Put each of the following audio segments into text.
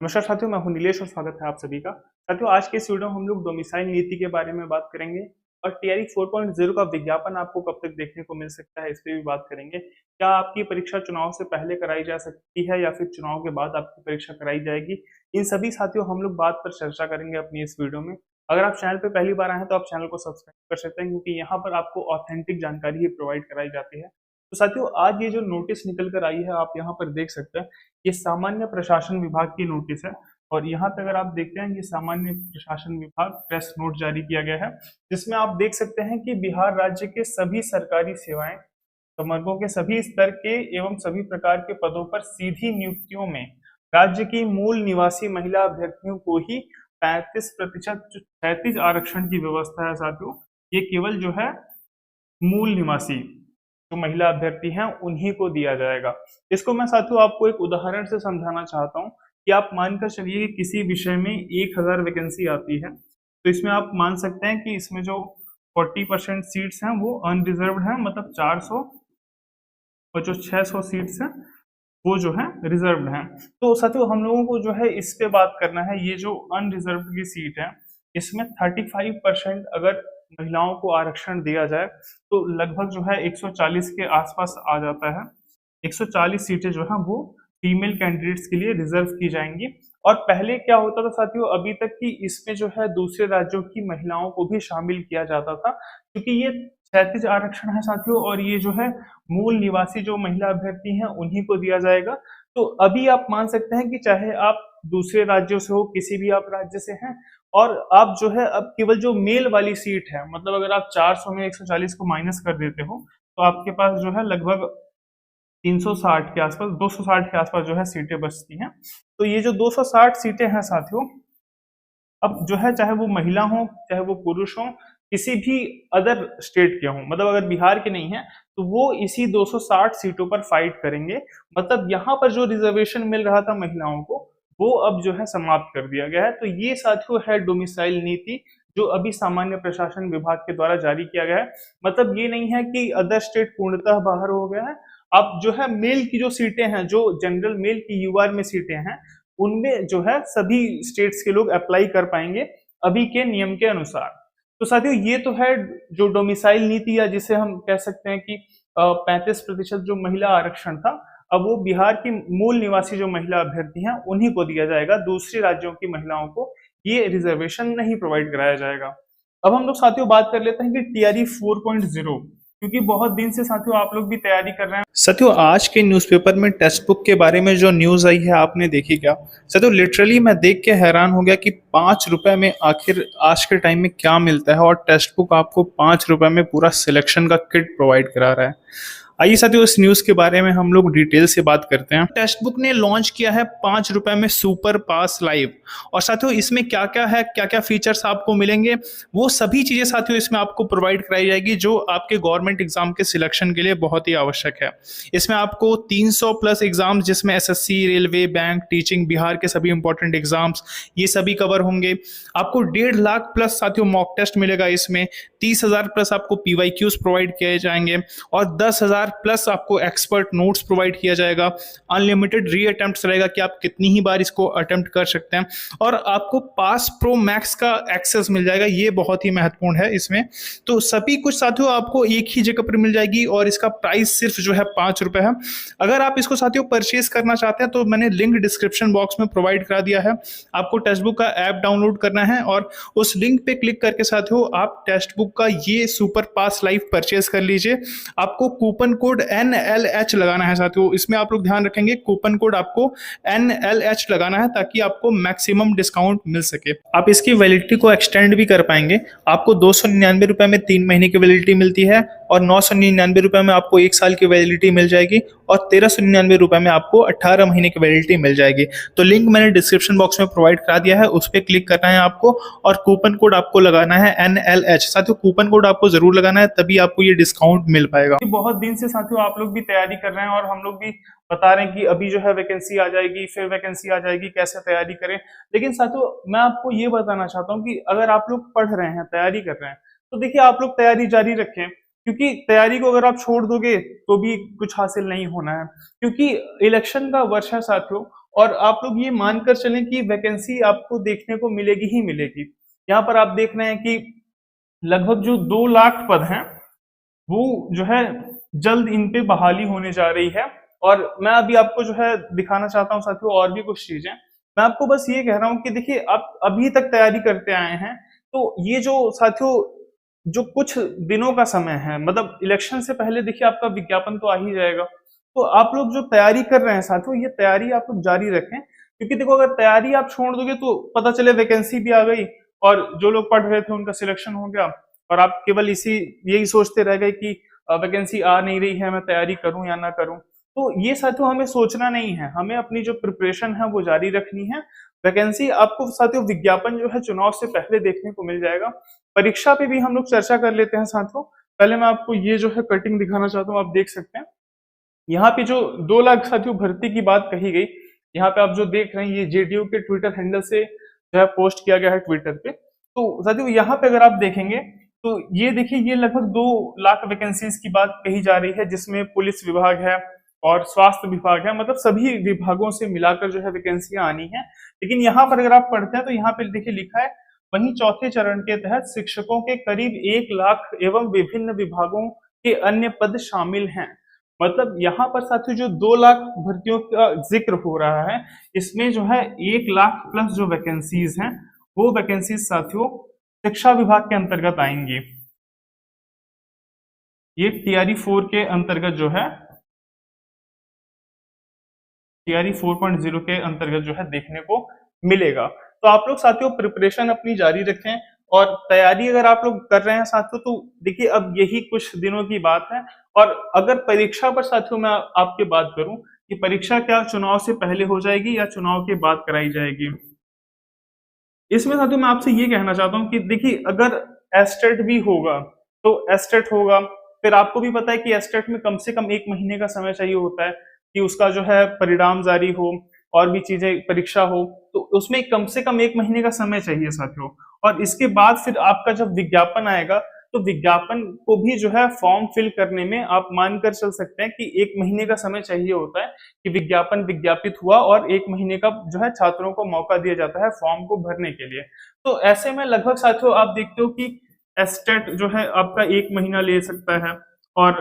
नमस्कार साथियों, मैं हूं नीलेश और स्वागत है आप सभी का। साथियों, आज के इस वीडियो में हम लोग डोमिसाइल नीति के बारे में बात करेंगे और टीआरई 4.0 का विज्ञापन आपको कब तक देखने को मिल सकता है, इस पे भी बात करेंगे। क्या आपकी परीक्षा चुनाव से पहले कराई जा सकती है या फिर चुनाव के बाद आपकी परीक्षा कराई जाएगी? इन सभी साथियों हम लोग बात पर चर्चा करेंगे अपनी इस वीडियो में। अगर आप चैनल पे पहली बार आए हैं तो आप चैनल को सब्सक्राइब कर सकते हैं, क्योंकि यहाँ पर आपको ऑथेंटिक जानकारी ही प्रोवाइड कराई जाती है। तो साथियों, आज ये जो नोटिस निकल कर आई है आप यहाँ पर देख सकते हैं, ये सामान्य प्रशासन विभाग की नोटिस है। और यहाँ पे अगर आप देखते हैं, ये सामान्य प्रशासन विभाग प्रेस नोट जारी किया गया है, जिसमें आप देख सकते हैं कि बिहार राज्य के सभी सरकारी सेवाएं, संवर्गों के सभी स्तर के एवं सभी प्रकार के पदों पर सीधी नियुक्तियों में राज्य की मूल निवासी महिला अभ्यर्थियों को ही 35% 36 आरक्षण की व्यवस्था है साथियों। ये केवल जो है मूल निवासी जो महिला अभ्यर्थी हैं उन्हीं को दिया जाएगा। इसको मैं साथियों आपको एक उदाहरण से समझाना चाहता हूँ कि आप मानकर चलिए कि किसी विषय में 1000 वैकेंसी आती है, तो इसमें आप मान सकते हैं कि इसमें जो 40% सीट्स हैं वो अनरिजर्व्ड हैं, मतलब 400, और जो 600 सीट्स हैं वो जो है रिजर्व्ड हैं। तो साथियों हम लोगों को जो है इस पे बात करना है। ये जो अनरिजर्व्ड की सीट है, इसमें 35% अगर महिलाओं को आरक्षण दिया जाए तो लगभग जो है 140 के आसपास आ जाता है। 140 सीटें जो है वो फीमेल कैंडिडेट्स के लिए रिजर्व की जाएंगी। और पहले क्या होता था साथियों, अभी तक कि इसमें जो है दूसरे राज्यों की महिलाओं को भी शामिल किया जाता था, क्योंकि ये 37 आरक्षण है साथियों, और ये जो है मूल निवासी जो महिला अभ्यर्थी हैं उन्हीं को दिया जाएगा। तो अभी आप मान सकते हैं कि चाहे आप दूसरे राज्यों से हो, किसी भी आप राज्य से हैं, और आप जो है अब केवल जो मेल वाली सीट है, मतलब अगर आप 400 में 140 को माइनस कर देते हो तो आपके पास जो है लगभग 360 के आसपास, 260 के आसपास जो है सीटें बचती हैं। तो ये जो 260 सीटें हैं साथियों, अब जो है चाहे वो महिला हो चाहे वो पुरुष हो, किसी भी अदर स्टेट के हों, मतलब अगर बिहार के नहीं है तो वो इसी 260 सीटों पर फाइट करेंगे। मतलब यहाँ पर जो रिजर्वेशन मिल रहा था महिलाओं को, वो अब जो है समाप्त कर दिया गया है। तो ये साथियों है डोमिसाइल नीति, जो अभी सामान्य प्रशासन विभाग के द्वारा जारी किया गया है। मतलब ये नहीं है कि अदर स्टेट पूर्णतः बाहर हो गया है। अब जो है मेल की जो सीटें हैं, जो जनरल मेल की यूआर में सीटें हैं, उनमें जो है सभी स्टेट्स के लोग अप्लाई कर पाएंगे अभी के नियम के अनुसार। तो साथियों ये तो है जो डोमिसाइल नीति, या जिसे हम कह सकते हैं कि 35% जो महिला आरक्षण था, अब वो बिहार की मूल निवासी जो महिला अभ्यर्थी हैं उन्हीं को दिया जाएगा। दूसरी राज्यों की महिलाओं को ये रिजर्वेशन नहीं प्रोवाइड कराया जाएगा। अब हम लोग साथियों बात कर लेते हैं कि टीआरई 4.0, क्योंकि बहुत दिन से साथियों आप लोग भी तैयारी कर रहे हैं। साथियों आज के न्यूज़पेपर में टेक्स्ट बुक के बारे में जो न्यूज़ आई है आपने देखी क्या? साथियों लिटरली मैं देख के हैरान हो गया कि 5 रुपए में आखिर आज के टाइम में क्या मिलता है, और टेक्स्ट बुक आपको 5 रुपए में पूरा सिलेक्शन का किट प्रोवाइड करा रहा है। आइए साथियों इस न्यूज के बारे में हम लोग डिटेल से बात करते हैं। टेक्स्ट बुक ने लॉन्च किया है 5 रुपए में सुपर पास लाइव, और साथियों इसमें क्या क्या है, क्या क्या फीचर्स आपको मिलेंगे, वो सभी चीजें साथियों इसमें आपको प्रोवाइड कराई जाएगी, जो आपके गवर्नमेंट एग्जाम के सिलेक्शन के लिए बहुत ही आवश्यक है। इसमें आपको 300 प्लस एग्जाम, जिसमें SSC, railway, bank, teaching, Bihar के सभी इंपॉर्टेंट एग्जाम्स, ये सभी कवर होंगे। आपको 1.5 लाख प्लस साथियों मॉक टेस्ट मिलेगा इसमें। 30,000 प्लस आपको पीवाईक्यूज प्रोवाइड किए जाएंगे, और 10,000 प्लस आपको एक्सपर्ट नोट्स प्रोवाइड किया जाएगा। अनलिमिटेड री अटेम्प्ट्स रहेगा कि आप कितनी ही बार इसको अटेम्प्ट कर सकते हैं, और आपको पास प्रो मैक्स का एक्सेस मिल जाएगा, ये बहुत ही महत्वपूर्ण है इसमें। तो सभी कुछ साथियों आपको एक ही जगह पर मिल जाएगी, और इसका प्राइस सिर्फ जो है 5 रुपए है। अगर आप इसको साथियों परचेज करना चाहते हैं तो मैंने लिंक डिस्क्रिप्शन बॉक्स में प्रोवाइड करा दिया है। आपको टेक्स्ट बुक का ऐप डाउनलोड करना है, और उस लिंक पे क्लिक करके साथियों आप टेक्स्ट बुक का ये सुपर पास लाइव परचेज कर लीजिए। आपको कूपन कोड NLH लगाना है साथियों, इसमें आप लोग ध्यान रखेंगे कूपन कोड आपको NLH लगाना है, ताकि आपको मैक्सिमम डिस्काउंट मिल सके। आप इसकी वैलिडिटी को एक्सटेंड भी कर पाएंगे। आपको 299 रुपए में 3 महीने की वैलिडिटी मिलती है, और 999 रुपए में आपको 1 साल की वैलिडिटी मिल जाएगी, और 1399 रुपए में आपको 18 महीने की वैलिडिटी मिल जाएगी। तो लिंक मैंने डिस्क्रिप्शन बॉक्स में प्रोवाइड करा दिया है, उस पर क्लिक करना है आपको, और कूपन कोड आपको लगाना है NLH। साथियों कूपन कोड आपको जरूर लगाना है, तभी आपको ये डिस्काउंट मिल पाएगा। बहुत दिन से साथियों आप लोग भी तैयारी कर रहे हैं, और हम लोग भी बता रहे हैं कि अभी जो है वैकेंसी आ जाएगी, फिर वैकेंसी आ जाएगी, कैसे तैयारी करें। लेकिन साथियों मैं आपको ये बताना चाहता हूँ कि अगर आप लोग पढ़ रहे हैं, तैयारी कर रहे हैं, तो देखिए आप लोग तैयारी जारी रखें, क्योंकि तैयारी को अगर आप छोड़ दोगे तो भी कुछ हासिल नहीं होना है। क्योंकि इलेक्शन का वर्ष है साथियों, और आप लोग ये मानकर चलें कि वैकेंसी आपको देखने को मिलेगी ही मिलेगी। यहाँ पर आप देख रहे हैं कि लगभग जो 2 लाख पद हैं वो जो है जल्द इन पे बहाली होने जा रही है। और मैं अभी आपको जो है दिखाना चाहता हूँ साथियों और भी कुछ चीजें। मैं आपको बस ये कह रहा हूँ कि देखिए आप अभी तक तैयारी करते आए हैं, तो ये जो साथियों जो कुछ दिनों का समय है, मतलब इलेक्शन से पहले देखिए आपका विज्ञापन तो आ ही जाएगा। तो आप लोग जो तैयारी कर रहे हैं साथियों, ये तैयारी आप लोग जारी रखें, क्योंकि देखो अगर तैयारी आप छोड़ दोगे तो पता चले वैकेंसी भी आ गई और जो लोग पढ़ रहे थे उनका सिलेक्शन हो गया, और आप केवल इसी यही सोचते रह गए कि वैकेंसी आ नहीं रही है, मैं तैयारी करूं या ना करूं। तो ये साथियों हमें सोचना नहीं है, हमें अपनी जो प्रिपरेशन है वो जारी रखनी है। वैकेंसी आपको साथियों विज्ञापन जो है चुनाव से पहले देखने को मिल जाएगा। परीक्षा पे भी हम लोग चर्चा कर लेते हैं साथियों। पहले मैं आपको ये जो है कटिंग दिखाना चाहता हूँ, आप देख सकते हैं यहाँ पे जो 2 लाख साथियों भर्ती की बात कही गई। यहाँ पे आप जो देख रहे हैं ये जेडीयू के ट्विटर हैंडल से जो है पोस्ट किया गया है ट्विटर पे। तो साथियों यहाँ पे अगर आप देखेंगे तो ये देखिए ये लगभग 2 लाख वैकेंसीज की बात कही जा रही है, जिसमें पुलिस विभाग है और स्वास्थ्य विभाग है, मतलब सभी विभागों से मिलाकर जो है वैकेंसियां आनी है। लेकिन यहाँ पर अगर आप पढ़ते हैं तो यहाँ पे देखिए लिखा है वहीं चौथे चरण के तहत शिक्षकों के करीब 1 लाख एवं विभिन्न विभागों के अन्य पद शामिल हैं। मतलब यहाँ पर साथियों जो 2 लाख भर्तियों का जिक्र हो रहा है, इसमें जो है 1 लाख प्लस जो वैकेंसीज हैं वो वैकेंसीज साथियों शिक्षा विभाग के अंतर्गत आएंगी। ये टीआरई 4 के अंतर्गत जो है टीआरई 4.0 के अंतर्गत जो है देखने को मिलेगा। तो आप लोग साथियों प्रिपरेशन अपनी जारी रखें, और तैयारी अगर आप लोग कर रहे हैं साथियों तो देखिए अब यही कुछ दिनों की बात है। और अगर परीक्षा पर साथियों मैं आपकी बात करूं कि परीक्षा क्या चुनाव से पहले हो जाएगी या चुनाव के बाद कराई जाएगी, इसमें साथियों मैं आपसे ये कहना चाहता हूँ कि देखिए अगर एस्टेट भी होगा तो एस्टेट होगा, फिर आपको भी पता है कि एस्टेट में कम से कम 1 महीने का समय चाहिए होता है कि उसका जो है परिणाम जारी हो और भी चीजें परीक्षा हो, तो उसमें कम से कम 1 महीने का समय चाहिए साथियों। और इसके बाद फिर आपका जब विज्ञापन आएगा तो विज्ञापन को भी जो है फॉर्म फिल करने में आप मानकर चल सकते हैं कि 1 महीने का समय चाहिए होता है कि विज्ञापन विज्ञापित हुआ और 1 महीने का जो है छात्रों को मौका दिया जाता है फॉर्म को भरने के लिए। तो ऐसे में लगभग साथियों आप देखते हो कि एस्टेट जो है आपका 1 महीना ले सकता है, और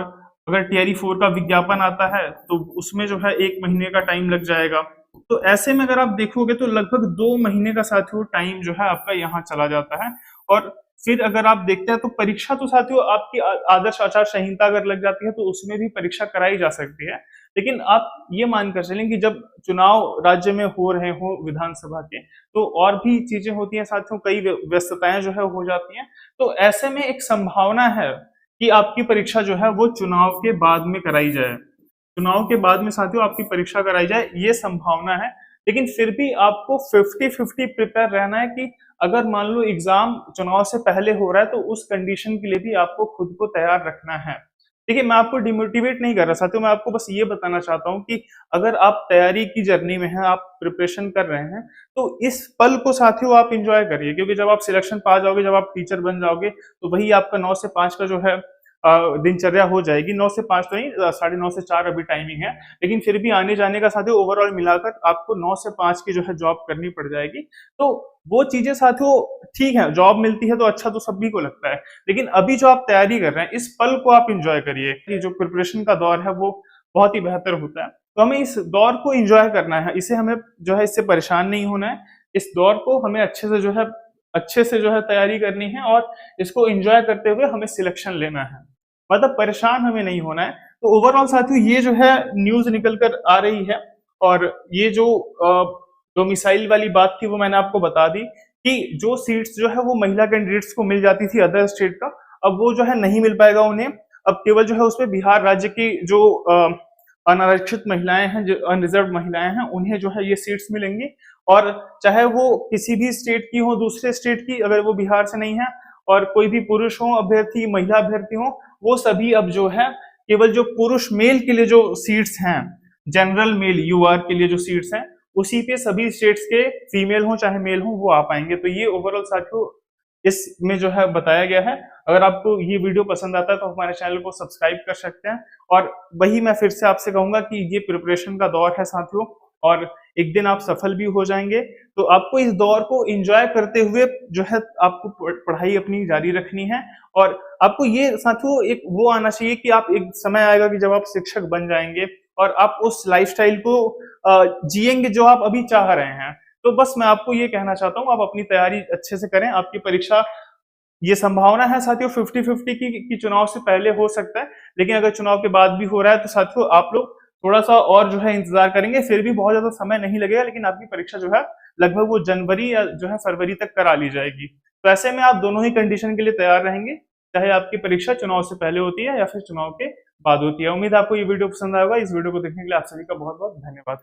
अगर टीआरई 4 का विज्ञापन आता है तो उसमें जो है 1 महीने का टाइम लग जाएगा। तो ऐसे में अगर आप देखोगे तो लगभग 2 महीने का साथियों टाइम जो है आपका यहाँ चला जाता है। और फिर अगर आप देखते हैं तो परीक्षा तो साथियों आपकी आदर्श आचार संहिता अगर लग जाती है तो उसमें भी परीक्षा कराई जा सकती है। लेकिन आप ये मानकर चलें कि जब चुनाव राज्य में हो रहे हो विधानसभा के, तो और भी चीजें होती हैं साथियों, कई व्यस्तताएं जो है हो जाती हैं। तो ऐसे में एक संभावना है कि आपकी परीक्षा जो है वो चुनाव के बाद में कराई जाए, चुनाव के बाद में साथियों आपकी परीक्षा कराई जाए, ये संभावना है। लेकिन फिर भी आपको 50-50 प्रिपेयर रहना है कि अगर मान लो एग्जाम चुनाव से पहले हो रहा है तो उस कंडीशन के लिए भी आपको खुद को तैयार रखना है। देखिए मैं आपको डिमोटिवेट नहीं कर रहा साथियों, मैं आपको बस ये बताना चाहता हूँ कि अगर आप तैयारी की जर्नी में हैं, आप प्रिपरेशन कर रहे हैं, तो इस पल को साथियों आप इंजॉय करिए, क्योंकि जब आप सिलेक्शन पा जाओगे, जब आप टीचर बन जाओगे, तो वही आपका 9 से 5 का जो है दिनचर्या हो जाएगी। 9 से 5 तो नहीं, 9:30 से 4 अभी टाइमिंग है, लेकिन फिर भी आने जाने का साथियों ओवरऑल मिलाकर आपको 9 से 5 की जो है जॉब करनी पड़ जाएगी। तो वो चीजें साथियों ठीक है, जॉब मिलती है तो अच्छा तो सभी को लगता है, लेकिन अभी जो आप तैयारी कर रहे हैं इस पल को आप इंजॉय करिए कि जो प्रिपरेशन का दौर है वो बहुत ही बेहतर होता है। तो हमें इस दौर को इंजॉय करना है, इसे हमें जो है इससे परेशान नहीं होना है। इस दौर को हमें अच्छे से जो है तैयारी करनी है, और इसको एंजॉय करते हुए हमें सिलेक्शन लेना है, मतलब परेशान हमें नहीं होना है। तो ओवरऑल साथियों ये जो है न्यूज निकल कर आ रही है, और ये जो डोमिसाइल वाली बात थी वो मैंने आपको बता दी कि जो सीट्स जो है वो महिला कैंडिडेट्स को मिल जाती थी अदर स्टेट का, अब वो जो है नहीं मिल पाएगा उन्हें। अब केवल जो है उसमें बिहार राज्य की जो अनारक्षित महिलाएं हैं, जो अनरिजर्व महिलाएं हैं, उन्हें जो है ये सीट्स मिलेंगी। और चाहे वो किसी भी स्टेट की हो, दूसरे स्टेट की, अगर वो बिहार से नहीं है, और कोई भी पुरुष हो अभ्यर्थी, महिला अभ्यर्थी हो, वो सभी अब जो है केवल जो पुरुष मेल के लिए जो सीट्स हैं, जनरल मेल यूआर के लिए जो सीट्स हैं, उसी पे सभी स्टेट्स के फीमेल हो चाहे मेल हो वो आ पाएंगे। तो ये ओवरऑल साथियों इसमें जो है बताया गया है। अगर आपको ये वीडियो पसंद आता है तो हमारे चैनल को सब्सक्राइब कर सकते हैं। और वही मैं फिर से आपसे कहूंगा कि ये प्रिपरेशन का दौर है साथियों, और एक दिन आप सफल भी हो जाएंगे। तो आपको इस दौर को एंजॉय करते हुए जो है आपको पढ़ाई अपनी जारी रखनी है। और आपको ये साथियों एक वो आना चाहिए कि आप एक समय आएगा कि जब आप शिक्षक बन जाएंगे और आप उस लाइफस्टाइल को जिएंगे जो आप अभी चाह रहे हैं। तो बस मैं आपको ये कहना चाहता हूँ, आप अपनी तैयारी अच्छे से करें। आपकी परीक्षा, ये संभावना है साथियों 50-50 की चुनाव से पहले हो सकता है, लेकिन अगर चुनाव के बाद भी हो रहा है तो साथियों आप लोग थोड़ा सा और जो है इंतजार करेंगे, फिर भी बहुत ज्यादा समय नहीं लगेगा, लेकिन आपकी परीक्षा जो है लगभग वो जनवरी या जो है फरवरी तक करा ली जाएगी। तो ऐसे में आप दोनों ही कंडीशन के लिए तैयार रहेंगे, चाहे आपकी परीक्षा चुनाव से पहले होती है या फिर चुनाव के बाद होती है। उम्मीद है आपको ये वीडियो पसंद आएगा। इस वीडियो को देखने के लिए आप सभी का बहुत बहुत धन्यवाद।